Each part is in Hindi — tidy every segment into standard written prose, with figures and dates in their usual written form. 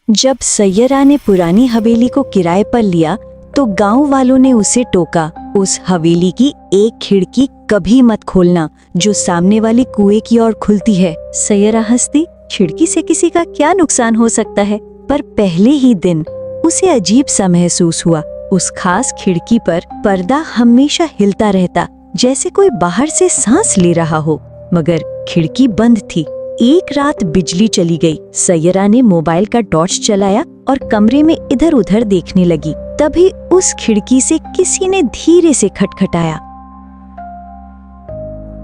जब सैयरा ने पुरानी हवेली को किराए पर लिया तो गांव वालों ने उसे टोका, उस हवेली की एक खिड़की कभी मत खोलना जो सामने वाले कुएं की ओर खुलती है। सैयरा हंसती, खिड़की से किसी का क्या नुकसान हो सकता है। पर पहले ही दिन उसे अजीब सा महसूस हुआ। उस खास खिड़की पर पर्दा हमेशा हिलता रहता, जैसे कोई बाहर से सांस ले रहा हो, मगर खिड़की बंद थी। एक रात बिजली चली गई। सैयरा ने मोबाइल का टॉर्च चलाया और कमरे में इधर उधर देखने लगी। तभी उस खिड़की से किसी ने धीरे से खटखटाया।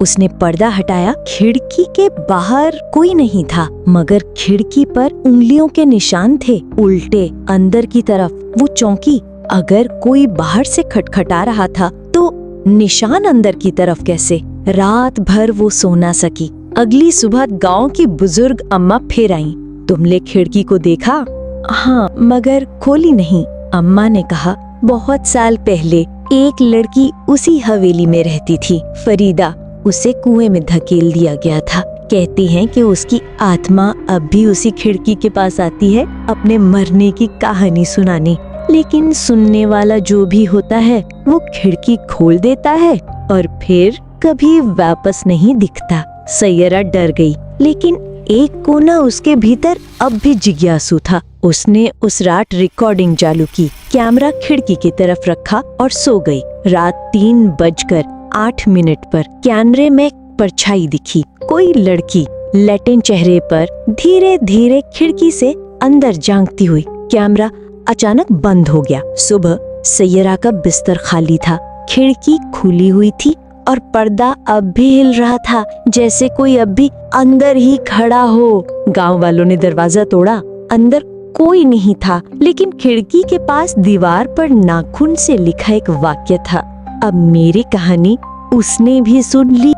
उसने पर्दा हटाया। खिड़की के बाहर कोई नहीं था, मगर खिड़की पर उंगलियों के निशान थे, उल्टे अंदर की तरफ। वो चौंकी। अगर कोई बाहर से खटखटा रहा था तो निशान अंदर की तरफ कैसे? रात भर वो सो ना सकी। अगली सुबह गांव की बुजुर्ग अम्मा फिर आईं। तुमने खिड़की को देखा? हाँ, मगर खोली नहीं। अम्मा ने कहा, बहुत साल पहले एक लड़की उसी हवेली में रहती थी, फरीदा। उसे कुएं में धकेल दिया गया था। कहती हैं कि उसकी आत्मा अब भी उसी खिड़की के पास आती है अपने मरने की कहानी सुनाने। लेकिन सुनने वाला जो भी होता है वो खिड़की खोल देता है और फिर कभी वापस नहीं दिखता। सैयरा डर गई, लेकिन एक कोना उसके भीतर अब भी जिज्ञासु था। उसने उस रात रिकॉर्डिंग चालू की, कैमरा खिड़की की तरफ रखा और सो गई। रात 3:08 पर कैमरे में परछाई दिखी। कोई लड़की लैटिन चेहरे पर धीरे धीरे खिड़की से अंदर झांकती हुई। कैमरा अचानक बंद हो गया। सुबह सैयरा का बिस्तर खाली था, खिड़की खुली हुई थी और पर्दा अब भी हिल रहा था, जैसे कोई अब भी अंदर ही खड़ा हो। गांव वालों ने दरवाजा तोड़ा। अंदर कोई नहीं था, लेकिन खिड़की के पास दीवार पर नाखून से लिखा एक वाक्य था, अब मेरी कहानी उसने भी सुन ली।